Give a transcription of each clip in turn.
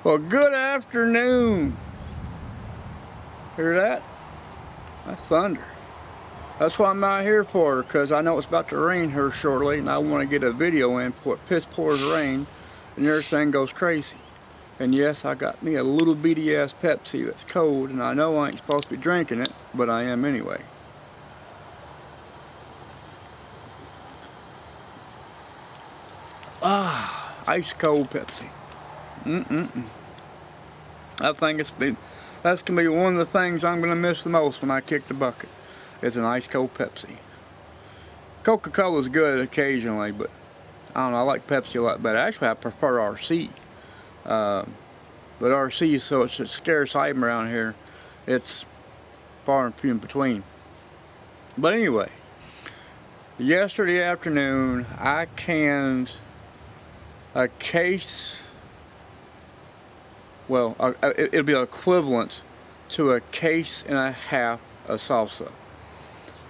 Well, good afternoon. Hear that? That's thunder. That's what I'm out here for, because I know it's about to rain here shortly, and I want to get a video in before it piss pours rain and everything goes crazy. And yes, I got me a little bitty ass Pepsi that's cold, and I know I ain't supposed to be drinking it, but I am anyway. Ah, ice cold Pepsi. I think that's gonna be one of the things I'm gonna miss the most when I kick the bucket. It's an ice cold Pepsi. Coca-Cola is good occasionally, but I don't know, I like Pepsi a lot better. Actually, I prefer RC. But RC, so it's a scarce item around here. It's far and few in between. But anyway, yesterday afternoon I canned a case, well, it'll be equivalent to a case and a half of salsa.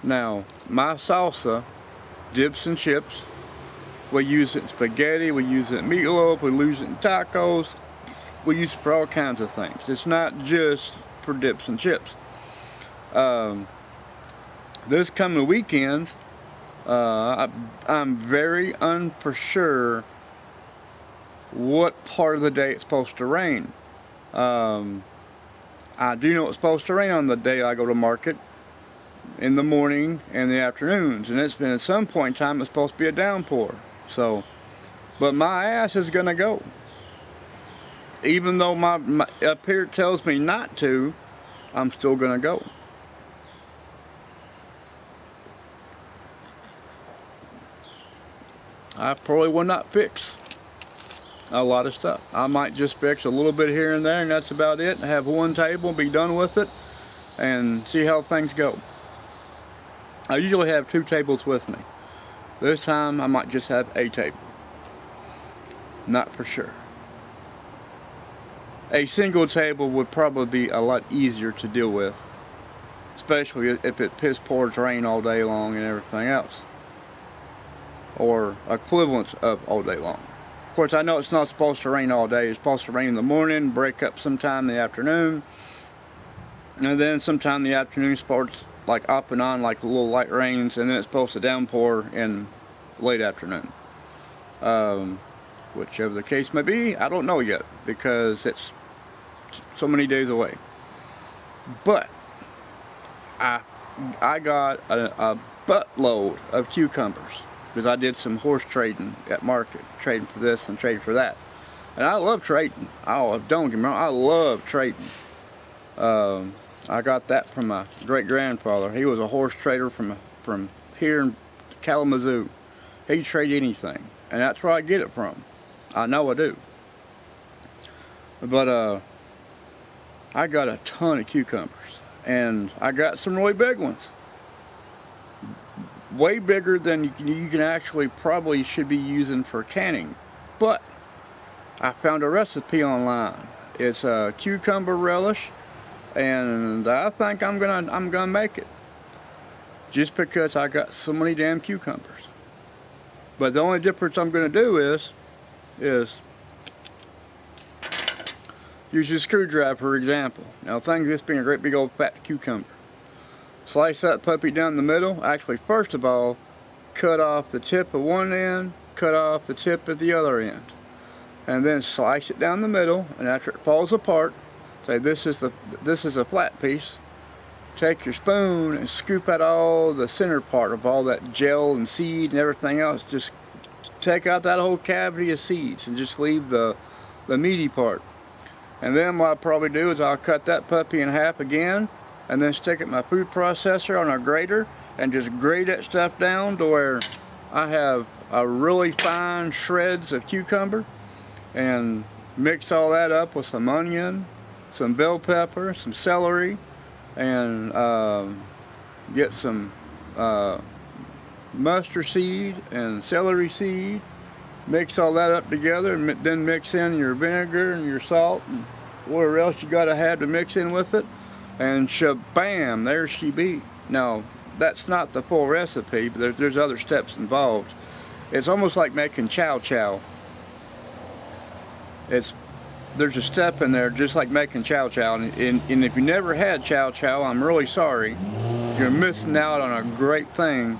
Now, my salsa, dips and chips, we use it in spaghetti, we use it in meatloaf, we use it in tacos, we use it for all kinds of things. It's not just for dips and chips. This coming weekend, I'm very unsure what part of the day it's supposed to rain. I do know it's supposed to rain on the day I go to market, in the morning and the afternoons, and it's been at some point in time it's supposed to be a downpour. So, but my ass is gonna go, even though my up here tells me not to. I'm still gonna go. I probably will not fix a lot of stuff. I might just fix a little bit here and there, and that's about it. Have one table, be done with it, and see how things go. I usually have 2 tables with me. This time I might just have a table. Not for sure. A single table would probably be a lot easier to deal with, especially if it piss pours rain all day long and everything else, or equivalent of all day long. Of course, I know it's not supposed to rain all day. It's supposed to rain in the morning, break up sometime in the afternoon, and then sometime in the afternoon starts like off and on, like little light rains, and then it's supposed to downpour in late afternoon. Whichever the case may be, I don't know yet, because it's so many days away. But I got a buttload of cucumbers, because I did some horse trading at market, trading for this and trading for that. And I love trading. Oh, don't get me wrong, I love trading. I got that from my great-grandfather. He was a horse trader from here in Kalamazoo. He'd trade anything, and that's where I get it from. I know I do. But I got a ton of cucumbers, and I got some really big ones. Way bigger than you can actually probably should be using for canning. But I found a recipe online. It's a cucumber relish, and I think I'm gonna make it, just because I got so many damn cucumbers. But the only difference I'm gonna do is use your screwdriver, for example. Now, think of this being a great big old fat cucumber. Slice that puppy down the middle. Actually, first of all, cut off the tip of one end, cut off the tip at the other end, and then slice it down the middle. And after it falls apart, say this is a flat piece. Take your spoon and scoop out all the center part of all that gel and seed and everything else. Just take out that whole cavity of seeds and just leave the meaty part. And then what I'll probably do is I'll cut that puppy in half again, and then stick it in my food processor on a grater and just grate that stuff down to where I have a really fine shreds of cucumber, and mix all that up with some onion, some bell pepper, some celery, and get some mustard seed and celery seed. Mix all that up together, and then mix in your vinegar and your salt and whatever else you gotta have to mix in with it, and shabam, there she be. Now, that's not the full recipe, but there's other steps involved. It's almost like making chow chow. It's there's a step in there just like making chow chow, and if you never had chow chow, I'm really sorry. You're missing out on a great thing.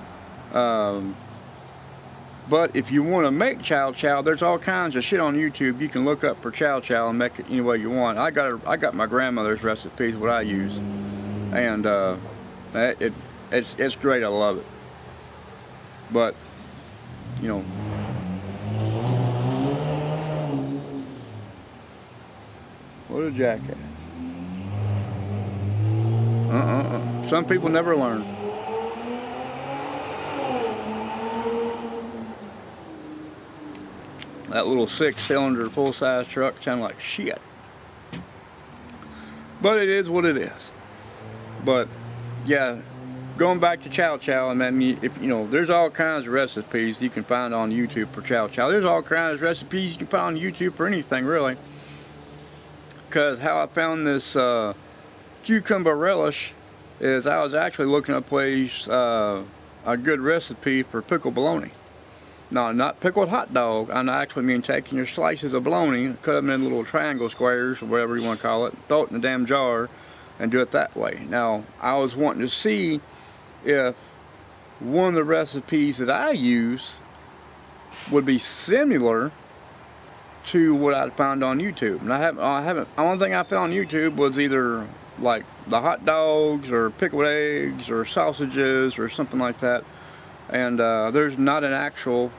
But if you want to make chow chow, there's all kinds of shit on YouTube you can look up for chow chow and make it any way you want. I got my grandmother's recipes, what I use, and it's great. I love it. But you know, what a jackass. Some people never learn. That little 6-cylinder full-size truck sounded like shit. But it is what it is. But yeah, going back to chow chow, and then if you know, there's all kinds of recipes you can find on YouTube for chow chow. There's all kinds of recipes you can find on YouTube for anything really. Because how I found this cucumber relish is I was actually looking up ways, a good recipe for pickled bologna. No, not pickled hot dog. I actually mean taking your slices of bologna, cut them in little triangle squares or whatever you want to call it, throw it in a damn jar and do it that way. Now, I was wanting to see if one of the recipes that I use would be similar to what I'd found on YouTube. And I haven't, the only thing I found on YouTube was either like the hot dogs or pickled eggs or sausages or something like that. And there's not an actual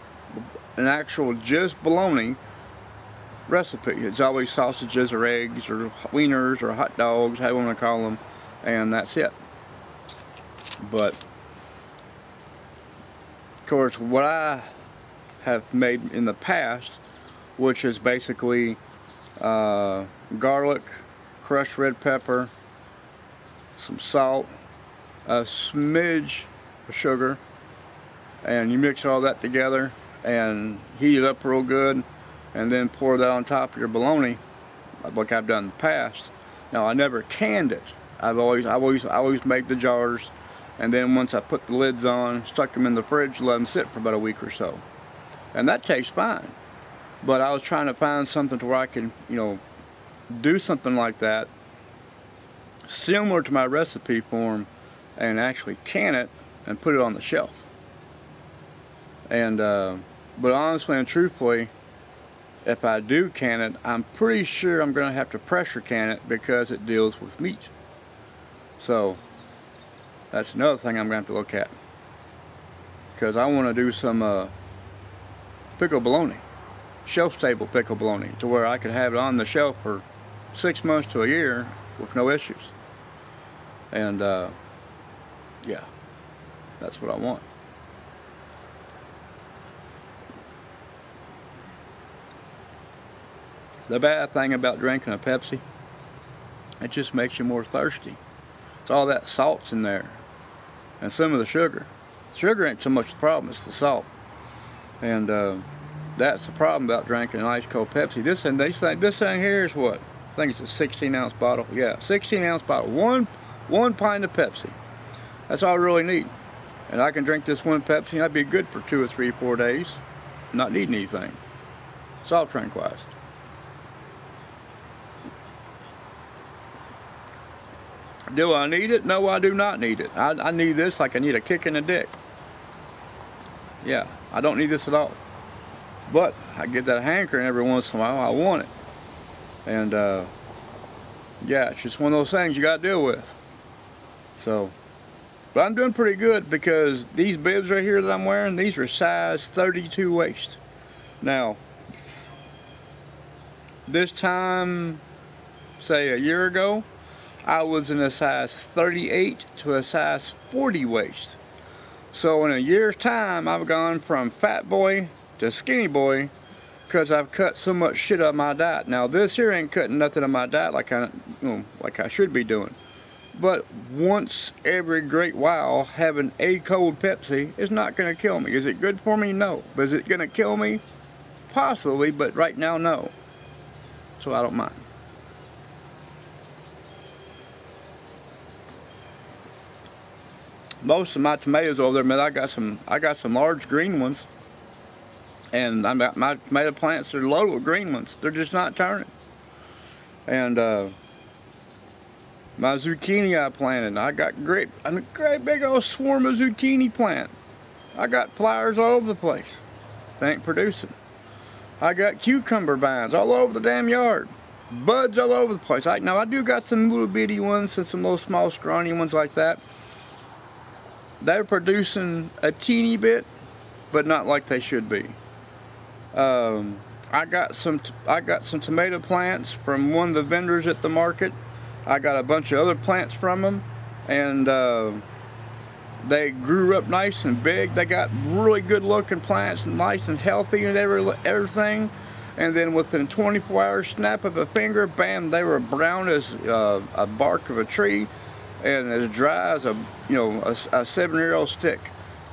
just bologna recipe. It's always sausages or eggs or wieners or hot dogs, however you want to call them, and that's it. But of course, what I have made in the past, which is basically garlic, crushed red pepper, some salt, a smidge of sugar, and you mix all that together and heat it up real good, and then pour that on top of your bologna, like I've done in the past. Now, I never canned it. I always made the jars, and then once I put the lids on, stuck them in the fridge, let them sit for about a week or so, and that tastes fine. But I was trying to find something to where I could, you know, do something like that, similar to my recipe form, and actually can it and put it on the shelf. And but honestly and truthfully, if I do can it, I'm pretty sure I'm going to have to pressure can it because it deals with meat. So that's another thing I'm going to have to look at, because I want to do some pickled bologna, shelf-stable pickled bologna, to where I could have it on the shelf for 6 months to a year with no issues. And yeah, that's what I want. The bad thing about drinking a Pepsi, it just makes you more thirsty. It's all that salt's in there, and some of the sugar. Sugar ain't so much the problem, it's the salt. And that's the problem about drinking an ice cold Pepsi. This thing here is what? I think it's a 16-ounce bottle. Yeah, 16-ounce bottle. One pint of Pepsi. That's all I really need. And I can drink this one Pepsi and I'd be good for 2 or 3 or 4 days, not needing anything. Salt tranquilized. Do I need it? No, I do not need it. I need this like I need a kick in the dick. Yeah, I don't need this at all. But I get that hankering every once in a while. I want it. And yeah, it's just one of those things you got to deal with. So, but I'm doing pretty good, because these bibs right here that I'm wearing, these are size 32 waist. Now, this time, say a year ago, I was in a size 38 to a size 40 waist. So in a year's time, I've gone from fat boy to skinny boy, because I've cut so much shit out of my diet. Now this here ain't cutting nothing of my diet like I should be doing. But once every great while, having a cold Pepsi is not going to kill me. Is it good for me? No. But is it going to kill me? Possibly, but right now, no. So I don't mind. Most of my tomatoes over there, man, I got some large green ones, and my tomato plants are loaded with green ones. They're just not turning. And my zucchini I planted, I got a great big old swarm of zucchini plant. I got flowers all over the place. They ain't producing. I got cucumber vines all over the damn yard. Buds all over the place. Now I do got some little bitty ones and some little small scrawny ones like that. They're producing a teeny bit, but not like they should be. I got some tomato plants from one of the vendors at the market. I got a bunch of other plants from them, and they grew up nice and big. They got really good looking plants, nice and healthy and everything. And then within 24 hours, snap of a finger, bam, they were brown as a bark of a tree and as dry as a 7-year-old stick.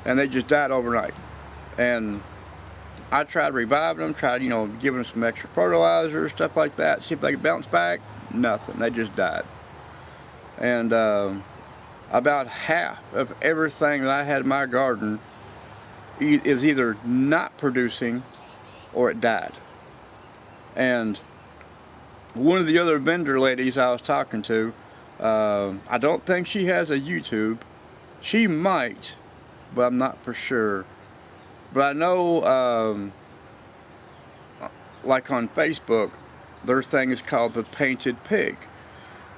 And they just died overnight. And I tried reviving them, tried giving them some extra fertilizer, stuff like that, see if they could bounce back. Nothing. They just died. And about half of everything that I had in my garden is either not producing or it died. And one of the other vendor ladies I was talking to, I don't think she has a YouTube. She might, but I'm not for sure. But I know, like on Facebook, their thing is called The Painted Pig.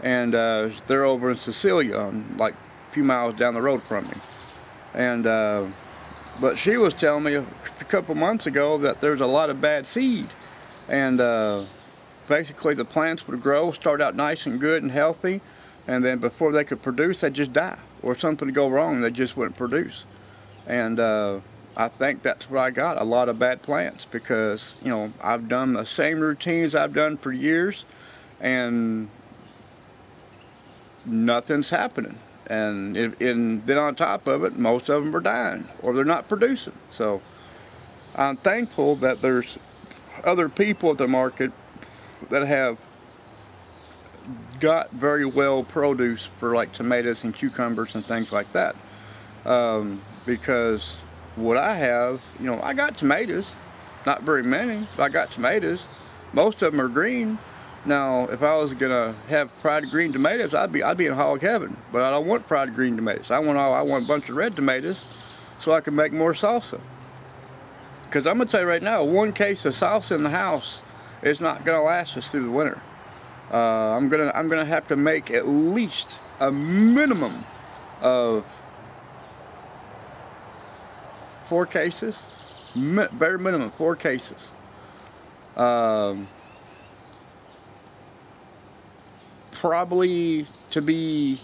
And they're over in Cecilia, like a few miles down the road from me. And but she was telling me a couple months ago that there's a lot of bad seed. And basically the plants would grow, start out nice and good and healthy, and then before they could produce, they'd just die. Or something would go wrong, they just wouldn't produce. And I think that's what I got, a lot of bad plants, because I've done the same routines I've done for years, and nothing's happening. And then on top of it, most of them are dying, or they're not producing. So I'm thankful that there's other people at the market that have got very well produce for like tomatoes and cucumbers and things like that. Because what I have, I got tomatoes, not very many, but I got tomatoes. Most of them are green. Now, if I was gonna have fried green tomatoes, I'd be in hog heaven. But I don't want fried green tomatoes. I want a bunch of red tomatoes so I can make more salsa. Because I'm gonna tell you right now, one case of salsa in the house is not gonna last us through the winter. I'm gonna have to make at least a minimum of 4 cases, bare minimum 4 cases. Probably to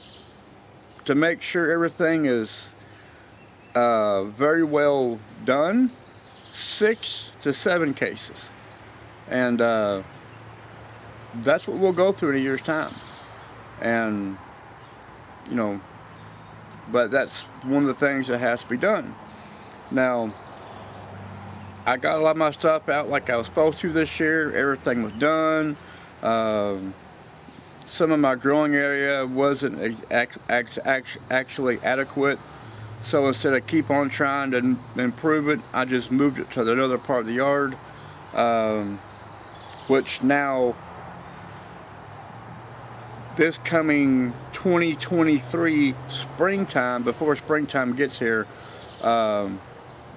make sure everything is very well done, 6 to 7 cases. And that's what we'll go through in a year's time. And but that's one of the things that has to be done. Now, I got a lot of my stuff out like I was supposed to this year. Everything was done. Some of my growing area wasn't actually adequate. So instead of keep on trying to improve it, I just moved it to another part of the yard. Which now, this coming 2023 springtime, before springtime gets here,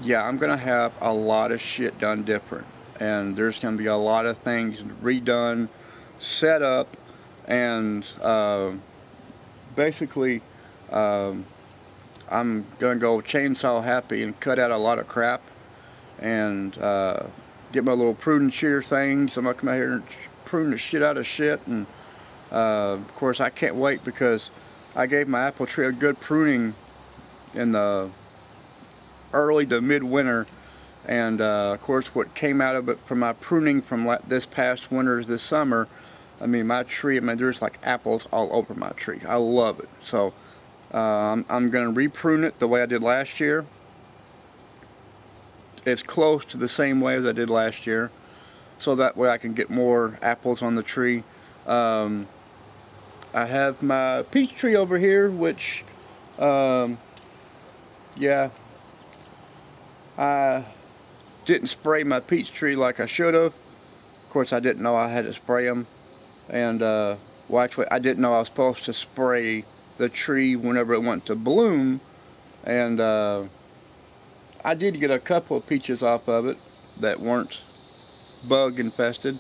yeah, I'm gonna have a lot of shit done different, and there's gonna be a lot of things redone, set up, and basically I'm gonna go chainsaw happy and cut out a lot of crap, and get my little prune shear things. I'm gonna come out here and prune the shit out of shit. And of course I can't wait, because I gave my apple tree a good pruning in the early to mid-winter, and of course what came out of it from my pruning from this past winter, this summer, I mean, my tree, there's like apples all over my tree. I love it. So I'm going to re-prune it the way I did last year. It's close to the same way as I did last year, so that way I can get more apples on the tree. I have my peach tree over here, which yeah, I didn't spray my peach tree like I should have. Of course, I didn't know I had to spray them. And well, actually, I didn't know I was supposed to spray the tree whenever it went to bloom. And I did get a couple of peaches off of it that weren't bug infested.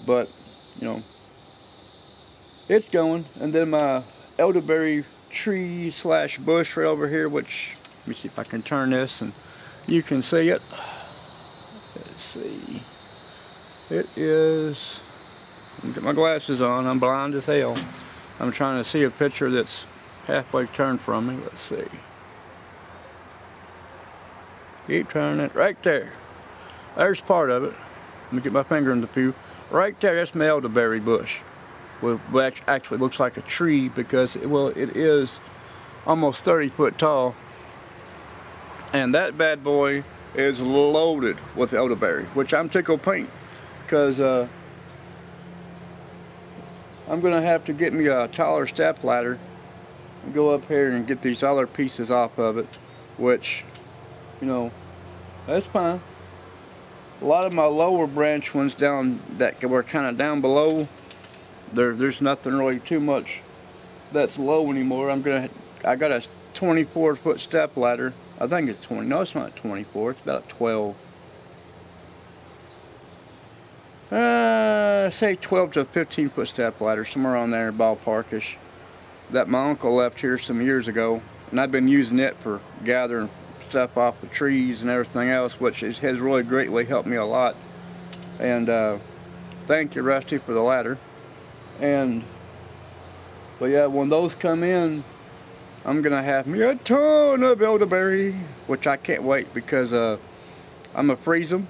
But, you know, it's going. And then my elderberry tree slash bush right over here, which, let me see if I can turn this and you can see it. Let's see. It is, let me get my glasses on. I'm blind as hell. I'm trying to see a picture that's halfway turned from me. Let's see. Keep turning it. Right there. There's part of it. Let me get my finger in the pew. Right there, that's my elderberry bush. Which actually looks like a tree because, well, it is almost 30 foot tall. And that bad boy is loaded with elderberry, which I'm tickled pink because I'm going to have to get me a taller step ladder and go up here and get these other pieces off of it, which, you know, that's fine. A lot of my lower branch ones down that were kind of down below, there's nothing really too much that's low anymore. I got a 24 foot step ladder. I think it's 20. No, it's not 24. It's about 12. Say 12 to 15 foot step ladder, somewhere on there, ballparkish. That my uncle left here some years ago, and I've been using it for gathering stuff off the trees and everything else, which has really greatly helped me a lot. And thank you, Rusty, for the ladder. But yeah, when those come in, I'm gonna have me a ton of elderberry, which I can't wait because I'm gonna freeze them,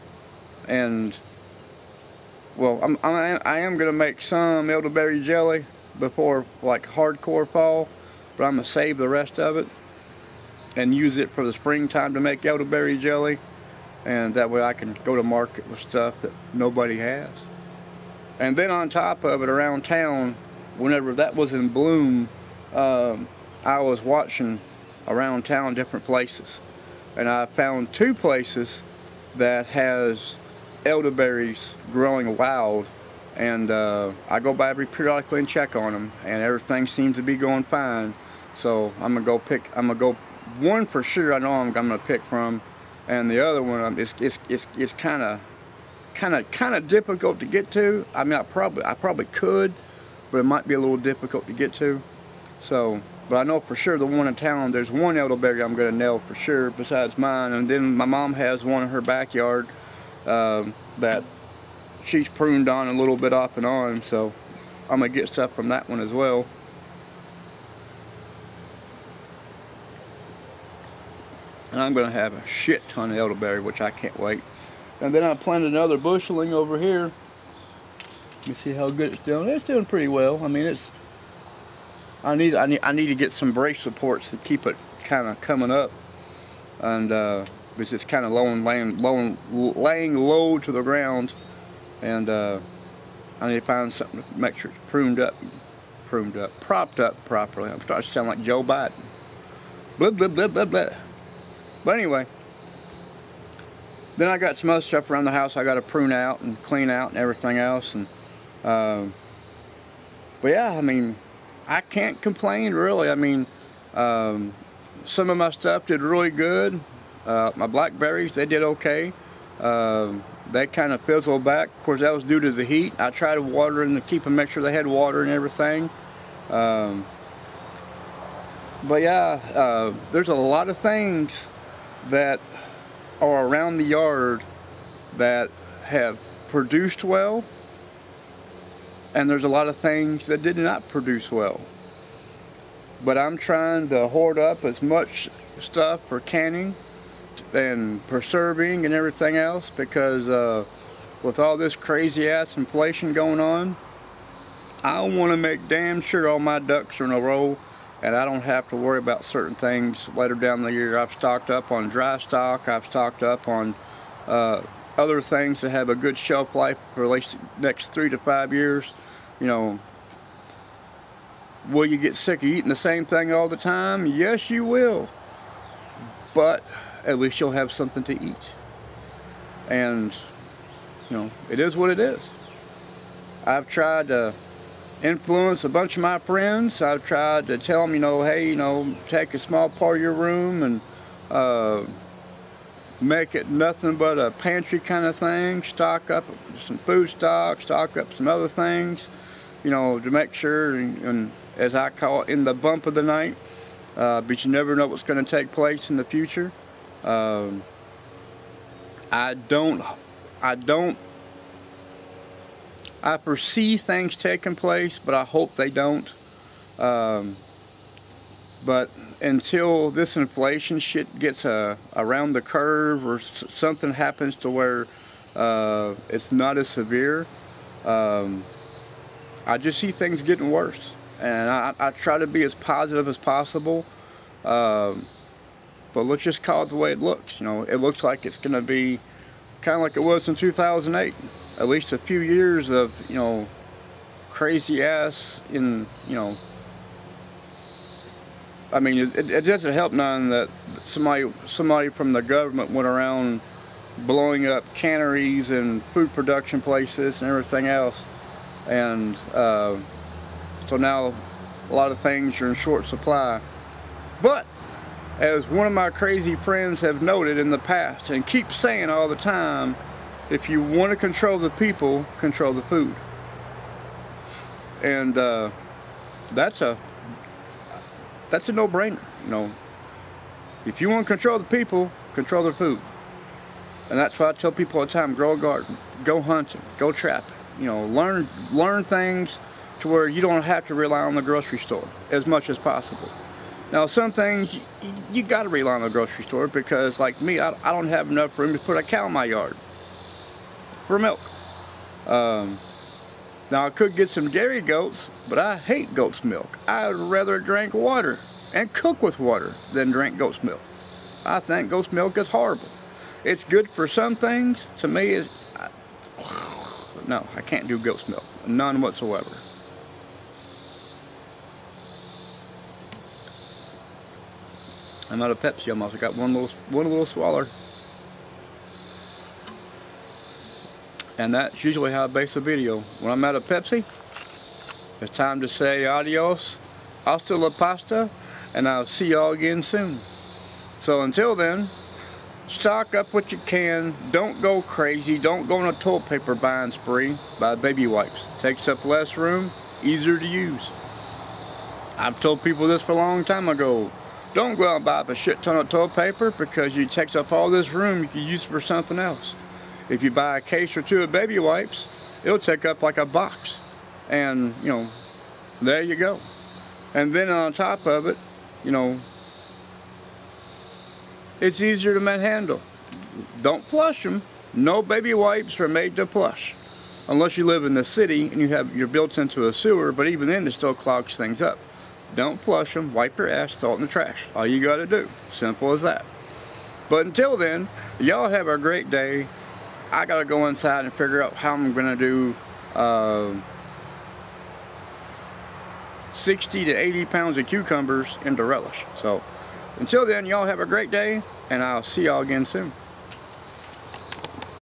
and well, I am gonna make some elderberry jelly before like hardcore fall, but I'm gonna save the rest of it and use it for the springtime to make elderberry jelly, and that way I can go to market with stuff that nobody has. And then on top of it, around town, whenever that was in bloom, I was watching around town different places, and I found 2 places that has elderberries growing wild, and I go by periodically and check on them, and everything seems to be going fine. So I'm gonna go one for sure. I know I'm gonna pick from, and the other one it's kind of difficult to get to. I mean, I probably could, but it might be a little difficult to get to. So, but I know for sure the one in town, there's one elderberry I'm gonna nail for sure besides mine. And then my mom has one in her backyard that she's pruned on a little bit off and on, so I'm gonna get stuff from that one as well. And I'm gonna have a shit ton of elderberry, which I can't wait. And then I planted another busheling over here. Let me see how good it's doing. It's doing pretty well. I mean, I need to get some brace supports to keep it kind of coming up, and because it's kind of laying low to the ground, and I need to find something to make sure it's propped up properly. I'm starting to sound like Joe Biden. Blah blah blah blah blah. But anyway, then I got some other stuff around the house I got to prune out and clean out and everything else, and but yeah, I mean, I can't complain really. I mean, some of my stuff did really good. My blackberries, they did okay. They kind of fizzled back. Of course, that was due to the heat. I tried to water and to make sure they had water and everything. But yeah, there's a lot of things that are around the yard that have produced well, and there's a lot of things that did not produce well. But I'm trying to hoard up as much stuff for canning and preserving and everything else, because with all this crazy ass inflation going on, I want to make damn sure all my ducks are in a row and I don't have to worry about certain things later down the year. I've stocked up on dry stock. I've stocked up on other things that have a good shelf life for at least the next 3 to 5 years. You know, will you get sick of eating the same thing all the time? Yes, you will. But at least you'll have something to eat. And, you know, it is what it is. I've tried to influence a bunch of my friends. I've tried to tell them, you know, hey, you know, take a small part of your room and make it nothing but a pantry kind of thing. Stock up some food stock up some other things, you know, to make sure, and as I call it, in the bump of the night. But you never know what's going to take place in the future. I foresee things taking place, but I hope they don't. But until this inflation shit gets around the curve, or something happens to where it's not as severe, I just see things getting worse. And I try to be as positive as possible. But let's just call it the way it looks. You know, it looks like it's going to be kind of like it was in 2008. At least a few years of, you know, crazy ass you know, I mean, it doesn't help none that somebody from the government went around blowing up canneries and food production places and everything else. And so now a lot of things are in short supply. But as one of my crazy friends have noted in the past and keep saying all the time, if you want to control the people, control the food. And that's a no-brainer. You know, if you want to control the people, control their food. And that's why I tell people all the time: grow a garden, go hunting, go trapping. You know, learn things to where you don't have to rely on the grocery store as much as possible. Now, some things you got to rely on the grocery store, because, like me, I don't have enough room to put a cow in my yard for milk. Now, I could get some dairy goats, but I hate goat's milk. I would rather drink water and cook with water than drink goat's milk. I think goat's milk is horrible. It's good for some things. To me, no, I can't do goat's milk. None whatsoever. I'm out of Pepsi almost. I got one little swallow. And that's usually how I base a video. When I'm out of Pepsi, it's time to say adios, hasta la pasta, and I'll see y'all again soon. So until then, stock up what you can. Don't go crazy. Don't go on a toilet paper buying spree. Buy baby wipes. Takes up less room, easier to use. I've told people this for a long time ago. Don't go out and buy up a shit ton of toilet paper, because it takes up all this room you can use for something else. If you buy a case or two of baby wipes, it'll take up like a box. And, you know, there you go. And then on top of it, you know, it's easier to manhandle. Don't flush them. No baby wipes are made to flush. Unless you live in the city and you're built into a sewer, but even then it still clogs things up. Don't flush them. Wipe your ass, throw it in the trash. All you gotta do. Simple as that. But until then, y'all have a great day. I gotta go inside and figure out how I'm gonna do 60 to 80 pounds of cucumbers into relish. So until then, y'all have a great day, and I'll see y'all again soon.